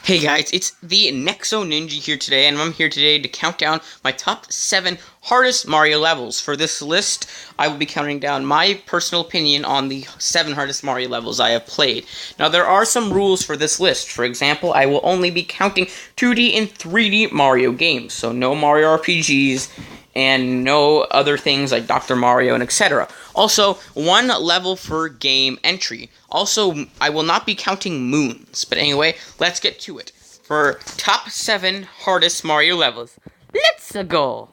Hey guys, it's the Nexo Ninja here today, and I'm here today to count down my top 7 hardest Mario levels. For this list, I will be counting down my personal opinion on the 7 hardest Mario levels I have played. Now, there are some rules for this list. For example, I will only be counting 2D and 3D Mario games, so no Mario RPGs, and no other things like Dr. Mario and etc. Also, 1 level per game entry. Also, I will not be counting moons. But anyway, let's get to it. For top 7 hardest Mario levels, let's go!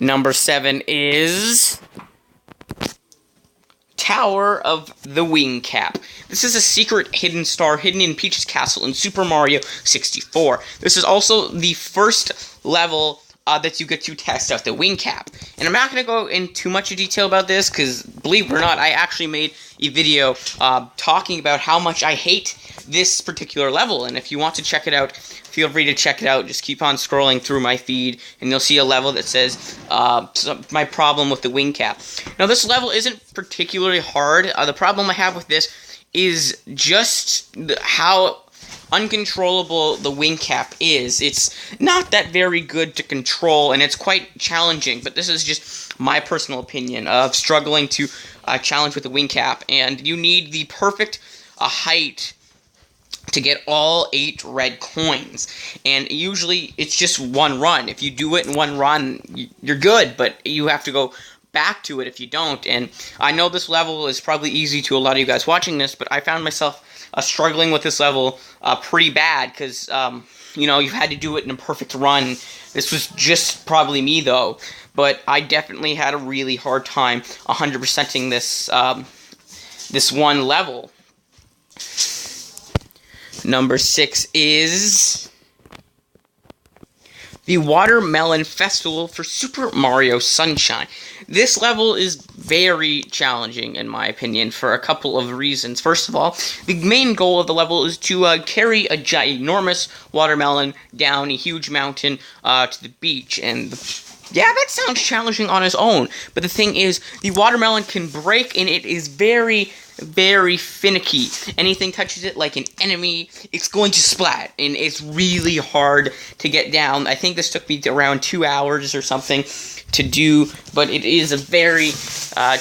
Number 7 is Tower of the Wing Cap. This is a secret hidden star hidden in Peach's Castle in Super Mario 64. This is also the first level that you get to test out the wing cap. And I'm not going to go into too much detail about this, because believe it or not, I actually made a video talking about how much I hate this particular level. And if you want to check it out, feel free to check it out. Just keep on scrolling through my feed, and you'll see a level that says my problem with the wing cap. Now, this level isn't particularly hard. The problem I have with this is just how uncontrollable the wing cap is. It's not that very good to control, and it's quite challenging, but this is just my personal opinion of struggling to challenge with the wing cap, and you need the perfect height to get all 8 red coins, and usually it's just one run. If you do it in one run, you're good, but you have to go back to it if you don't. And I know this level is probably easy to a lot of you guys watching this, but I found myself struggling with this level pretty bad, because you've had to do it in a perfect run. This was just probably me though, but I definitely had a really hard time 100%ing this one level. Number 6 is the Watermelon Festival for Super Mario Sunshine. This level is very challenging, in my opinion, for a couple of reasons. First of all, the main goal of the level is to carry a ginormous watermelon down a huge mountain to the beach. And yeah, that sounds challenging on its own. But the thing is, the watermelon can break, and it is very, very finicky. Anything touches it like an enemy, it's going to splat, and it's really hard to get down. I think this took me around 2 hours or something to do, but it is a very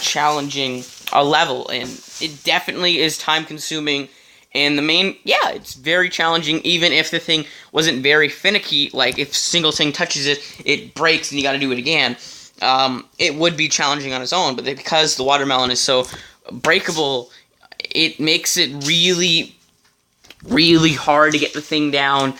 challenging level, and it definitely is time consuming. And it's very challenging, even if the thing wasn't very finicky. Like, if a single thing touches it, it breaks and you gotta do it again. It would be challenging on its own, but because the watermelon is so breakable, it makes it really, really hard to get the thing down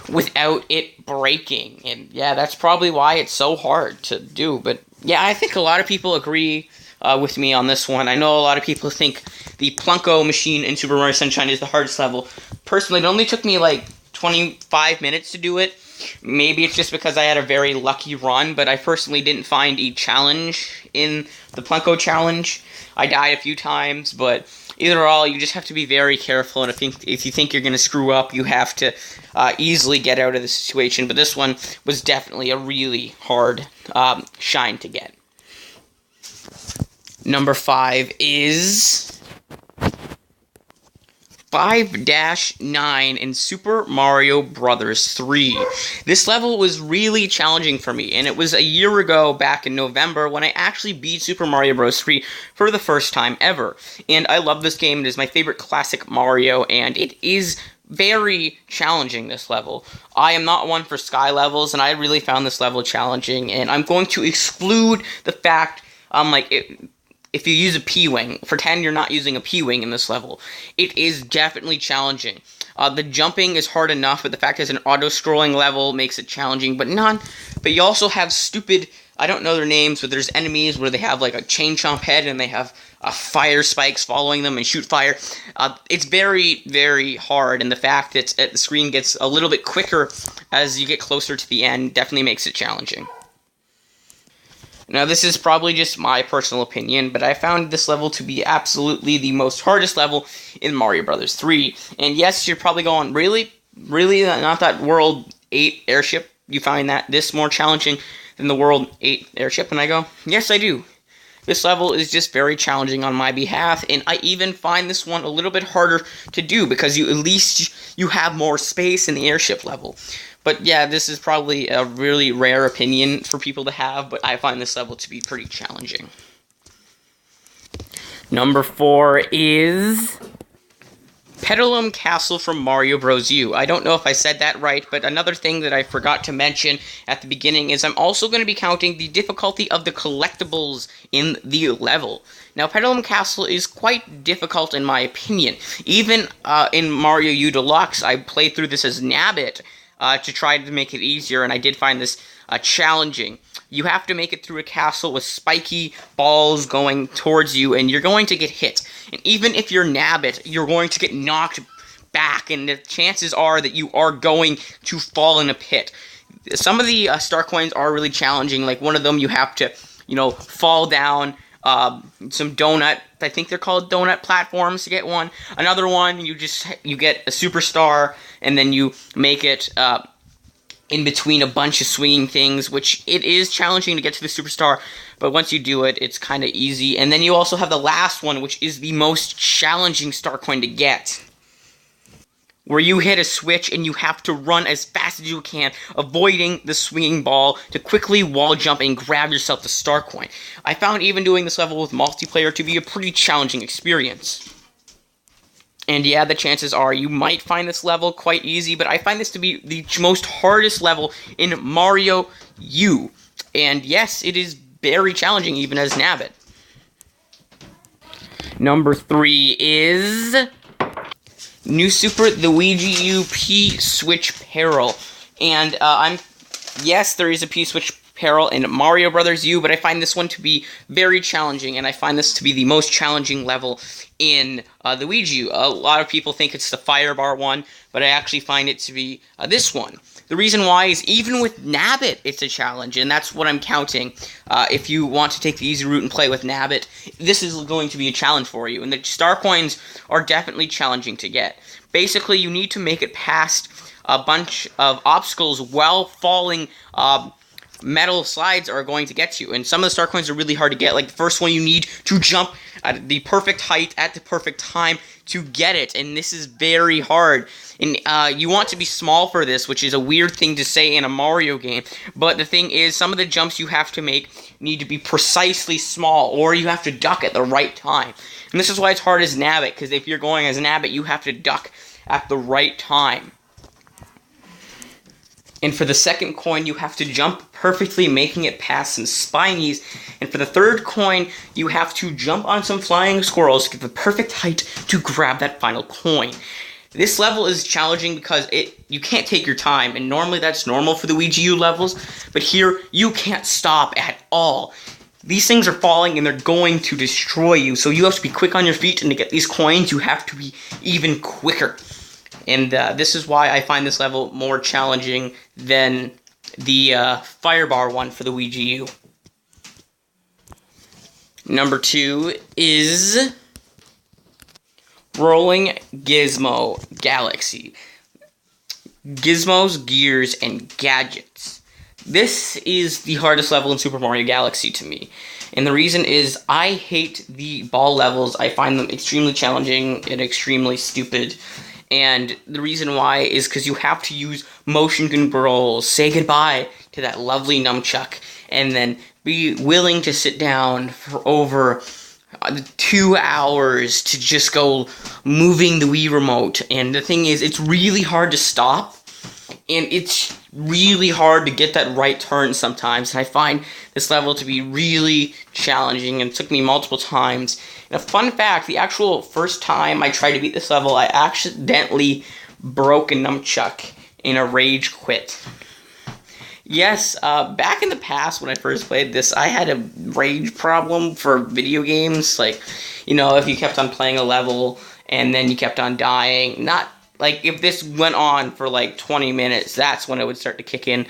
without it breaking. And yeah, that's probably why it's so hard to do. But yeah, I think a lot of people agree with me on this one. I know a lot of people think the Plunko machine in Super Mario Sunshine is the hardest level. Personally, it only took me like 25 minutes to do it. Maybe it's just because I had a very lucky run, but I personally didn't find a challenge in the Plunko challenge. I died a few times, but either or all, you just have to be very careful, and if you think you're going to screw up, you have to easily get out of the situation. But this one was definitely a really hard shine to get. Number 5 is 5-9 in Super Mario Bros. 3. This level was really challenging for me, and it was a year ago, back in November, when I actually beat Super Mario Bros. 3 for the first time ever. And I love this game. It is my favorite classic Mario, and it is very challenging, this level. I am not one for sky levels, and I really found this level challenging, and I'm going to exclude the fact, if you use a P-Wing, pretend you're not using a P-Wing in this level. It is definitely challenging. The jumping is hard enough, but the fact that it's an auto-scrolling level makes it challenging, but you also have stupid, I don't know their names, but there's enemies where they have like a chain chomp head, and they have fire spikes following them and shoot fire. It's very, very hard, and the fact that the screen gets a little bit quicker as you get closer to the end definitely makes it challenging. Now, this is probably just my personal opinion, but I found this level to be absolutely the most hardest level in Mario Bros. 3. And yes, you're probably going, really? Really? Not that World 8 airship? You find that this more challenging than the World 8 airship? And I go, yes, I do. this level is just very challenging on my behalf, and I even find this one a little bit harder to do because at least you have more space in the airship level. But yeah, this is probably a really rare opinion for people to have, but I find this level to be pretty challenging. Number 4 is Petalum Castle from Mario Bros. U. I don't know if I said that right, but another thing that I forgot to mention at the beginning is I'm also going to be counting the difficulty of the collectibles in the level. Now, Petalum Castle is quite difficult in my opinion. Even in Mario U Deluxe, I played through this as Nabbit to try to make it easier, and I did find this challenging. You have to make it through a castle with spiky balls going towards you, and you're going to get hit. And even if you're Nabbit, you're going to get knocked back, and the chances are that you are going to fall in a pit. Some of the star coins are really challenging. Like one of them, you have to, fall down some donut. I think they're called donut platforms to get one. Another one, you get a superstar, and then you make it in between a bunch of swinging things, which it is challenging to get to the superstar, but once you do it, it's kind of easy. And then you also have the last one, which is the most challenging star coin to get, where you hit a switch and you have to run as fast as you can, avoiding the swinging ball to quickly wall jump and grab yourself the star coin. I found even doing this level with multiplayer to be a pretty challenging experience. And yeah, the chances are you might find this level quite easy, but I find this to be the most hardest level in Mario U. And yes, it is very challenging even as Nabbit. Number 3 is New Super Luigi U P-Switch Peril. And yes, there is a P-Switch Peril in Mario Bros. U, but I find this one to be very challenging, and I find this to be the most challenging level in Luigi U. A lot of people think it's the Firebar one, but I actually find it to be this one. The reason why is even with Nabbit, it's a challenge, and that's what I'm counting. If you want to take the easy route and play with Nabbit, this is going to be a challenge for you, and the star coins are definitely challenging to get. Basically, you need to make it past a bunch of obstacles while falling. Metal slides are going to get you, and some of the star coins are really hard to get. Like the first one, you need to jump at the perfect height at the perfect time to get it, and this is very hard. And you want to be small for this, which is a weird thing to say in a Mario game, but the thing is, some of the jumps you have to make need to be precisely small, or you have to duck at the right time. And this is why it's hard as Nabbit, because if you're going as Nabbit, you have to duck at the right time. And for the second coin, you have to jump perfectly, making it past some spinies. And for the third coin, you have to jump on some flying squirrels to get the perfect height to grab that final coin. This level is challenging because you can't take your time, and normally that's normal for the Luigi U levels, but here, you can't stop at all. These things are falling, and they're going to destroy you, so you have to be quick on your feet, and to get these coins, you have to be even quicker. And this is why I find this level more challenging than the Firebar one for the Luigi U. Number 2 is Rolling Gizmo Galaxy. Gizmos, Gears, and Gadgets. This is the hardest level in Super Mario Galaxy to me. And the reason is I hate the ball levels. I find them extremely challenging and extremely stupid. And the reason why is because you have to use motion controls, say goodbye to that lovely nunchuck, and then be willing to sit down for over 2 hours to just go moving the Wii remote. And the thing is, it's really hard to stop, and it's really hard to get that right turn sometimes. And I find this level to be really challenging, and it took me multiple times. And a fun fact, the actual first time I tried to beat this level, I accidentally broke a nunchuck in a rage quit. Yes, back in the past when I first played this, I had a rage problem for video games. Like, if you kept on playing a level and then you kept on dying, not like if this went on for like 20 minutes, that's when it would start to kick in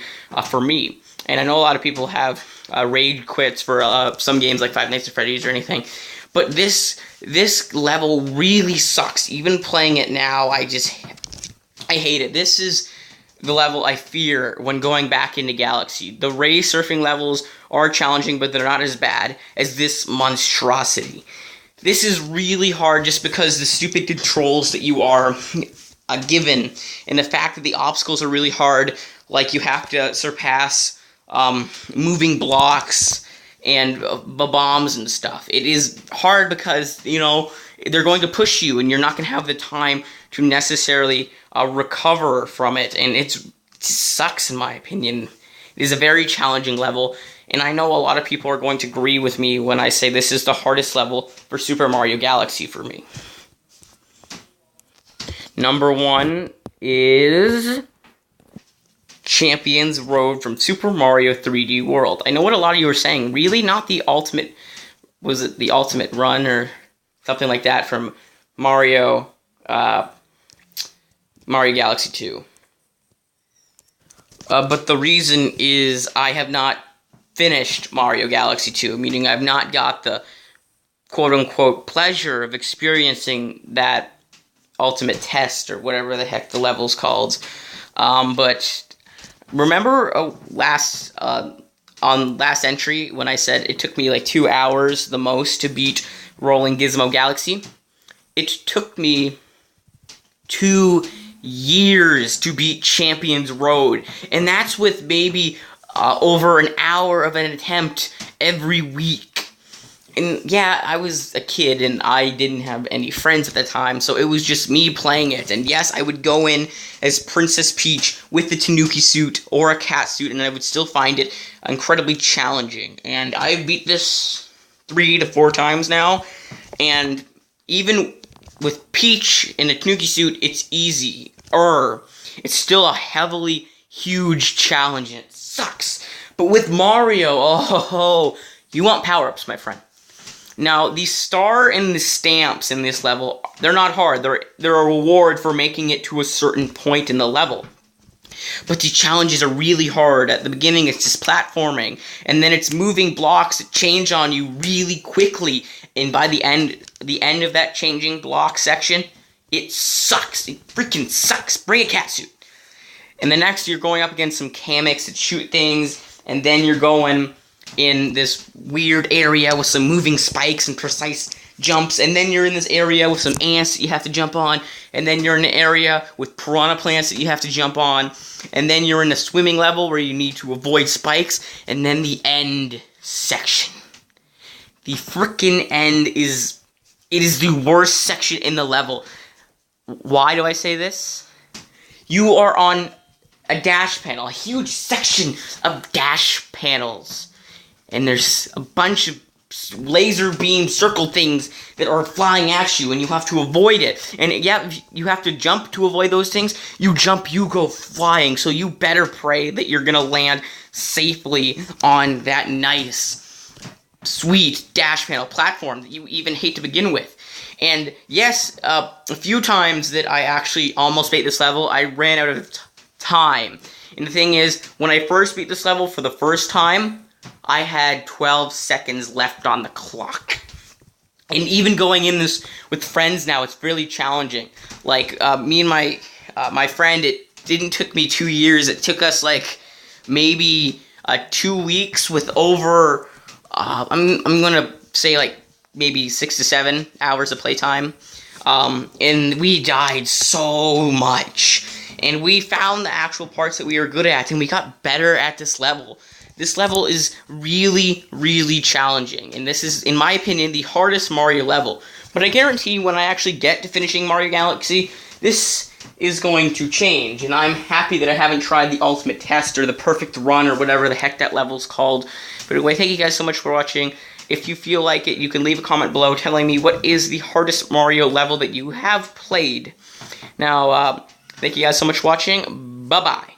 for me. And I know a lot of people have rage quits for some games like Five Nights at Freddy's or anything. But this level really sucks. Even playing it now, I hate it. This is the level I fear when going back into Galaxy. The ray surfing levels are challenging, but they're not as bad as this monstrosity. This is really hard just because the stupid controls that you are given, and the fact that the obstacles are really hard, like you have to surpass moving blocks and the bombs and stuff. It is hard because, you know, they're going to push you, and you're not going to have the time to necessarily recover from it, and it sucks in my opinion. It is a very challenging level, and I know a lot of people are going to agree with me when I say this is the hardest level for Super Mario Galaxy for me. Number 1 is Champions Road from Super Mario 3D World. I know what a lot of you are saying. Really? Not the ultimate... Was it the ultimate run or something like that from Mario Galaxy 2? But the reason is I have not finished Mario Galaxy 2, meaning I've not got the quote-unquote pleasure of experiencing that ultimate test or whatever the heck the level's called. But remember on last entry when I said it took me like 2 hours the most to beat Rolling Gizmo Galaxy? It took me 2 years to beat Champions Road, and that's with maybe over an hour of an attempt every week. And yeah, I was a kid and I didn't have any friends at the time, so it was just me playing it. And yes, I would go in as Princess Peach with the Tanuki suit or a cat suit, and I would still find it incredibly challenging. And I've beat this 3 to 4 times now, and even with Peach in a Tanuki suit, it's easy. It's still a heavily huge challenge, and it sucks. But with Mario, oh, you want power-ups, my friend. Now, the star and the stamps in this level, they're not hard. They're a reward for making it to a certain point in the level. But the challenges are really hard. At the beginning, it's just platforming, and then it's moving blocks that change on you really quickly. And by the end of that changing block section, it sucks. It freaking sucks. Bring a cat suit. And the next, you're going up against some Kameks that shoot things, and then you're going in this weird area with some moving spikes and precise jumps, and then you're in this area with some ants that you have to jump on, and then you're in an area with piranha plants that you have to jump on, and then you're in a swimming level where you need to avoid spikes, and then the end section. The frickin' end is the worst section in the level. Why do I say this? You are on a dash panel, a huge section of dash panels. And there's a bunch of laser beam circle things that are flying at you, and you have to avoid it. And yeah, you have to jump to avoid those things. You jump, you go flying, so you better pray that you're gonna land safely on that nice, sweet dash panel platform that you even hate to begin with. And yes, a few times that I actually almost beat this level, I ran out of time. And the thing is, when I first beat this level for the first time, I had 12 seconds left on the clock. And even going in this with friends now, it's really challenging. Like, me and my friend, it didn't took me 2 years. It took us, like, maybe 2 weeks with over, I'm gonna say, like, maybe 6 to 7 hours of playtime. And we died so much. And we found the actual parts that we were good at, and we got better at this level. This level is really, really challenging, and this is, in my opinion, the hardest Mario level. But I guarantee when I actually get to finishing Mario Galaxy, this is going to change, and I'm happy that I haven't tried the ultimate test or the perfect run or whatever the heck that level's called. But anyway, thank you guys so much for watching. If you feel like it, you can leave a comment below telling me what is the hardest Mario level that you have played. Now, thank you guys so much for watching. Bye-bye.